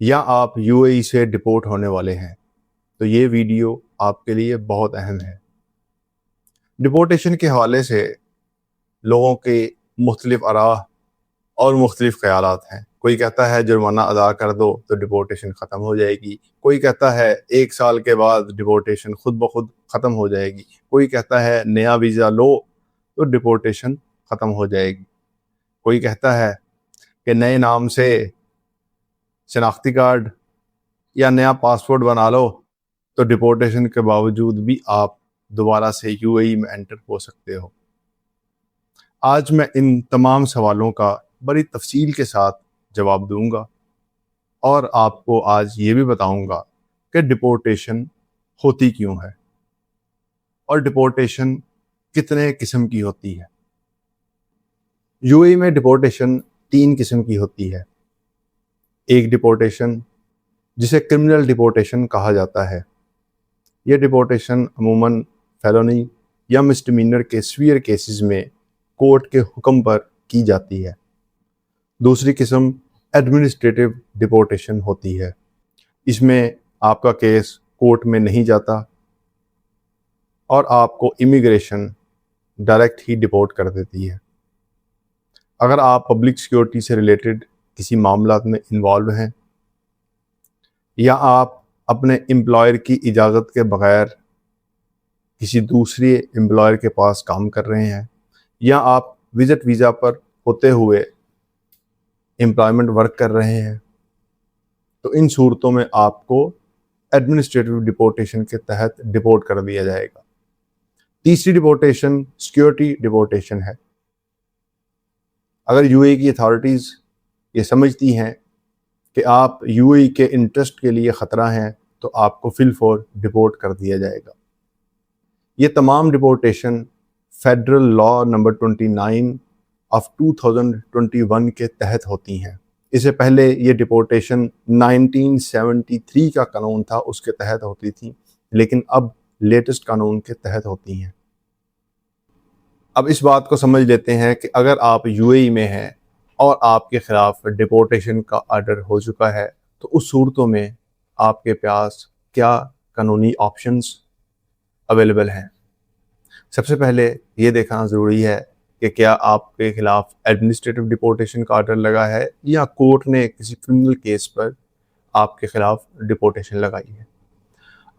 یا آپ یو اے ای سے ڈپورٹ ہونے والے ہیں؟ تو یہ ویڈیو آپ کے لیے بہت اہم ہے۔ ڈپورٹیشن کے حوالے سے لوگوں کے مختلف آراء اور مختلف خیالات ہیں۔ کوئی کہتا ہے جرمانہ ادا کر دو تو ڈپورٹیشن ختم ہو جائے گی، کوئی کہتا ہے 1 سال کے بعد ڈپورٹیشن خود بخود ختم ہو جائے گی، کوئی کہتا ہے نیا ویزا لو تو ڈپورٹیشن ختم ہو جائے گی، کوئی کہتا ہے کہ نئے نام سے شناختی کارڈ یا نیا پاسپورٹ بنا لو تو ڈپورٹیشن کے باوجود بھی آپ دوبارہ سے یو اے ای میں انٹر ہو سکتے ہو۔ آج میں ان تمام سوالوں کا بڑی تفصیل کے ساتھ جواب دوں گا اور آپ کو آج یہ بھی بتاؤں گا کہ ڈپورٹیشن ہوتی کیوں ہے اور ڈپورٹیشن کتنے قسم کی ہوتی ہے۔ یو اے ای میں ڈپورٹیشن 3 قسم کی ہوتی ہے۔ ایک ڈپورٹیشن جسے کرمنل ڈپورٹیشن کہا جاتا ہے، یہ ڈپورٹیشن عموماً فیلونی یا مسڈمینر کے سیویئر کیسز میں کورٹ کے حکم پر کی جاتی ہے۔ دوسری قسم ایڈمنسٹریٹو ڈپورٹیشن ہوتی ہے، اس میں آپ کا کیس کورٹ میں نہیں جاتا اور آپ کو امیگریشن ڈائریکٹ ہی ڈپورٹ کر دیتی ہے۔ اگر آپ پبلک سیکیورٹی سے ریلیٹڈ کسی معاملات میں انوالو ہیں یا آپ اپنے امپلائر کی اجازت کے بغیر کسی دوسرے امپلائر کے پاس کام کر رہے ہیں یا آپ وزٹ ویزا پر ہوتے ہوئے امپلائمنٹ ورک کر رہے ہیں تو ان صورتوں میں آپ کو ایڈمنسٹریٹو ڈپورٹیشن کے تحت ڈپورٹ کر دیا جائے گا۔ تیسری ڈپورٹیشن سیکیورٹی ڈپورٹیشن ہے۔ اگر یو اے کی اتھارٹیز یہ سمجھتی ہیں کہ آپ یو اے کے انٹرسٹ کے لیے خطرہ ہیں تو آپ کو فی الفور ڈپورٹ کر دیا جائے گا۔ یہ تمام ڈپورٹیشن فیڈرل لا نمبر 29 آف 2021 کے تحت ہوتی ہیں۔ اس سے پہلے یہ ڈپورٹیشن 1973 کا قانون تھا، اس کے تحت ہوتی تھی، لیکن اب لیٹسٹ قانون کے تحت ہوتی ہیں۔ اب اس بات کو سمجھ لیتے ہیں کہ اگر آپ یو اے ای میں ہیں اور آپ کے خلاف ڈپورٹیشن کا آرڈر ہو چکا ہے تو اس صورتوں میں آپ کے پاس کیا قانونی آپشنز اویلیبل ہیں۔ سب سے پہلے یہ دیکھنا ضروری ہے کہ کیا آپ کے خلاف ایڈمنسٹریٹو ڈپورٹیشن کا آرڈر لگا ہے یا کورٹ نے کسی کرمنل کیس پر آپ کے خلاف ڈپورٹیشن لگائی ہے۔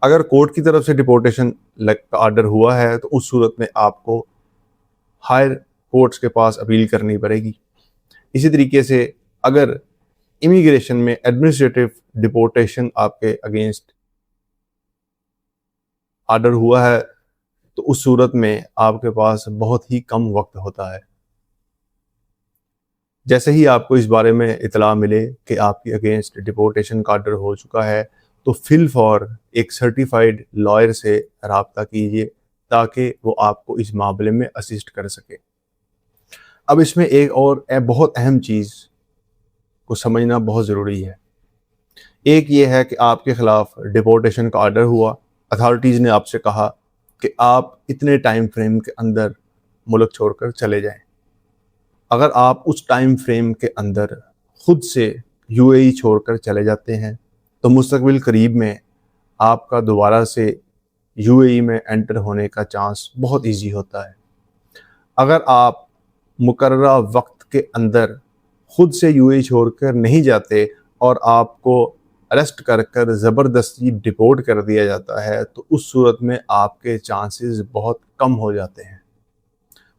اگر کورٹ کی طرف سے ڈپورٹیشن کا آرڈر ہوا ہے تو اس صورت میں آپ کو ہائر کورٹس کے پاس اپیل کرنی پڑے گی۔ اسی طریقے سے اگر امیگریشن میں ایڈمنسٹریٹو ڈپورٹیشن آپ کے اگینسٹ آرڈر ہوا ہے تو اس صورت میں آپ کے پاس بہت ہی کم وقت ہوتا ہے۔ جیسے ہی آپ کو اس بارے میں اطلاع ملے کہ آپ کے اگینسٹ ڈپورٹیشن کا آرڈر ہو چکا ہے تو فی الفور ایک سرٹیفائیڈ لائر سے رابطہ کیجیے تاکہ وہ آپ کو اس معاملے میں اسسٹ کر سکے۔ اب اس میں ایک اور بہت اہم چیز کو سمجھنا بہت ضروری ہے۔ ایک یہ ہے کہ آپ کے خلاف ڈپورٹیشن کا آرڈر ہوا، اتھارٹیز نے آپ سے کہا کہ آپ اتنے ٹائم فریم کے اندر ملک چھوڑ کر چلے جائیں۔ اگر آپ اس ٹائم فریم کے اندر خود سے یو اے ای چھوڑ کر چلے جاتے ہیں تو مستقبل قریب میں آپ کا دوبارہ سے یو اے ای میں انٹر ہونے کا چانس بہت ایزی ہوتا ہے۔ اگر آپ مقررہ وقت کے اندر خود سے یو اے ای چھوڑ کر نہیں جاتے اور آپ کو اریسٹ کر زبردستی ڈپورٹ کر دیا جاتا ہے تو اس صورت میں آپ کے چانسز بہت کم ہو جاتے ہیں۔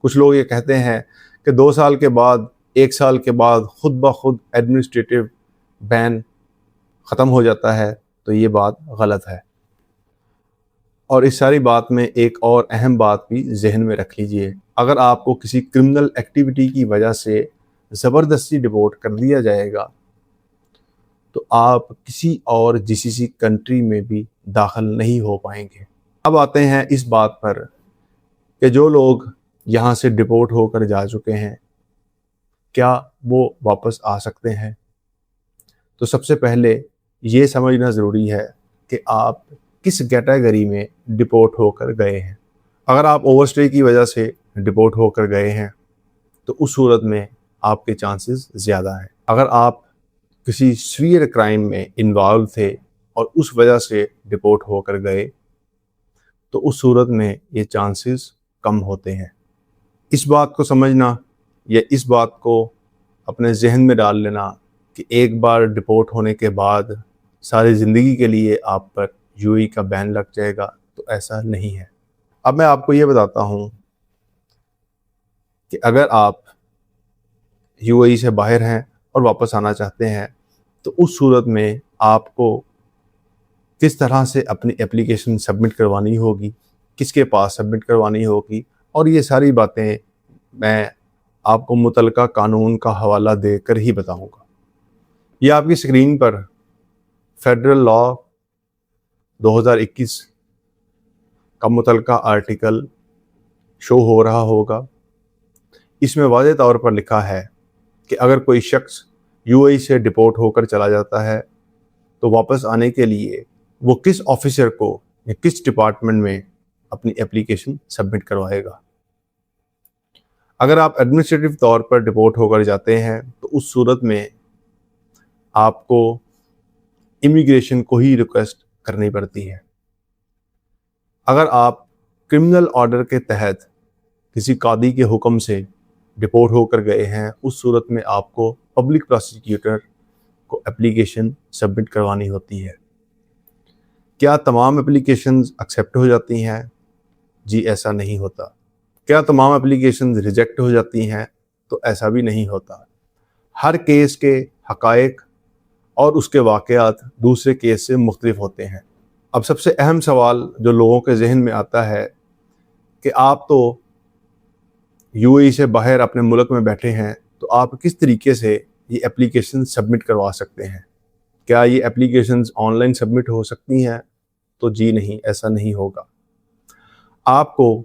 کچھ لوگ یہ کہتے ہیں کہ 2 سال کے بعد 1 سال کے بعد خود بخود ایڈمنسٹریٹو بین ختم ہو جاتا ہے، تو یہ بات غلط ہے۔ اور اس ساری بات میں ایک اور اہم بات بھی ذہن میں رکھ لیجئے، اگر آپ کو کسی کرمنل ایکٹیویٹی کی وجہ سے زبردستی ڈپورٹ کر دیا جائے گا تو آپ کسی اور جی سی سی کنٹری میں بھی داخل نہیں ہو پائیں گے۔ اب آتے ہیں اس بات پر کہ جو لوگ یہاں سے ڈپورٹ ہو کر جا چکے ہیں کیا وہ واپس آ سکتے ہیں؟ تو سب سے پہلے یہ سمجھنا ضروری ہے کہ آپ کس کیٹیگری میں ڈپورٹ ہو کر گئے ہیں۔ اگر آپ اوور اسٹے کی وجہ سے ڈپورٹ ہو کر گئے ہیں تو اس صورت میں آپ کے چانسز زیادہ ہیں۔ اگر آپ کسی سیویئر کرائم میں انوالو تھے اور اس وجہ سے ڈپورٹ ہو کر گئے تو اس صورت میں یہ چانسز کم ہوتے ہیں۔ اس بات کو سمجھنا یا اس بات کو اپنے ذہن میں ڈال لینا کہ ایک بار ڈپورٹ ہونے کے بعد ساری زندگی کے لیے آپ پر یو اے ای کا بین لگ جائے گا، تو ایسا نہیں ہے۔ اب میں آپ کو یہ بتاتا ہوں کہ اگر آپ یو اے ای سے باہر ہیں اور واپس آنا چاہتے ہیں تو اس صورت میں آپ کو کس طرح سے اپنی اپلیکیشن سبمٹ کروانی ہوگی، کس کے پاس سبمٹ کروانی ہوگی، اور یہ ساری باتیں میں آپ کو متعلقہ قانون کا حوالہ دے کر ہی بتاؤں گا۔ یہ آپ کی اسکرین پر فیڈرل لا 2021 کا متعلقہ آرٹیکل شو ہو رہا ہوگا۔ اس میں واضح طور پر لکھا ہے کہ اگر کوئی شخص یو اے ای سے ڈپورٹ ہو کر چلا جاتا ہے تو واپس آنے کے لیے وہ کس آفیسر کو یا کس ڈپارٹمنٹ میں اپنی اپلیکیشن سبمٹ کروائے گا۔ اگر آپ ایڈمنسٹریٹو طور پر ڈپورٹ ہو کر جاتے ہیں تو اس صورت میں آپ کو امیگریشن کو ہی ریکویسٹ کرنی پڑتی ہے۔ اگر آپ کرمنل آرڈر کے تحت کسی قاضی کے حکم سے ڈپورٹ ہو کر گئے ہیں، اس صورت میں آپ کو پبلک پراسیکیوٹر کو اپلیکیشن سبمٹ کروانی ہوتی ہے۔ کیا تمام اپلیکیشنز ایکسیپٹ ہو جاتی ہیں؟ جی ایسا نہیں ہوتا۔ کیا تمام اپلیکیشنز ریجیکٹ ہو جاتی ہیں؟ تو ایسا بھی نہیں ہوتا۔ ہر کیس کے حقائق اور اس کے واقعات دوسرے کیس سے مختلف ہوتے ہیں۔ اب سب سے اہم سوال جو لوگوں کے ذہن میں آتا ہے کہ آپ تو یو اے ای سے باہر اپنے ملک میں بیٹھے ہیں، تو آپ کس طریقے سے یہ اپلیکیشن سبمٹ کروا سکتے ہیں؟ کیا یہ اپلیکیشنز آن لائن سبمٹ ہو سکتی ہیں؟ تو جی نہیں، ایسا نہیں ہوگا۔ آپ کو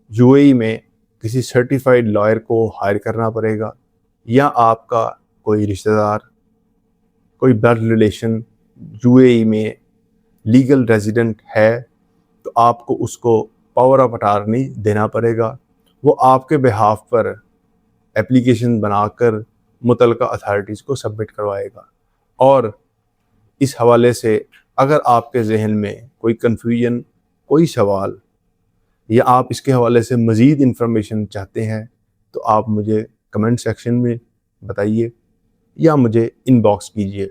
یو اے ای میں کسی سرٹیفائڈ لائر کو ہائر کرنا پڑے گا، یا آپ کا کوئی رشتہ دار، کوئی بلڈ ریلیشن یو اے ای میں لیگل ریزیڈنٹ ہے تو آپ کو اس کو پاور آف اٹارنی دینا پڑے گا۔ وہ آپ کے بہاف پر اپلیکیشن بنا کر متعلقہ اتھارٹیز کو سبمٹ کروائے گا۔ اور اس حوالے سے اگر آپ کے ذہن میں کوئی کنفیوژن، کوئی سوال، یا آپ اس کے حوالے سے مزید انفارمیشن چاہتے ہیں تو آپ مجھے کمنٹ سیکشن میں بتائیے یا مجھے ان باکس کیجیے۔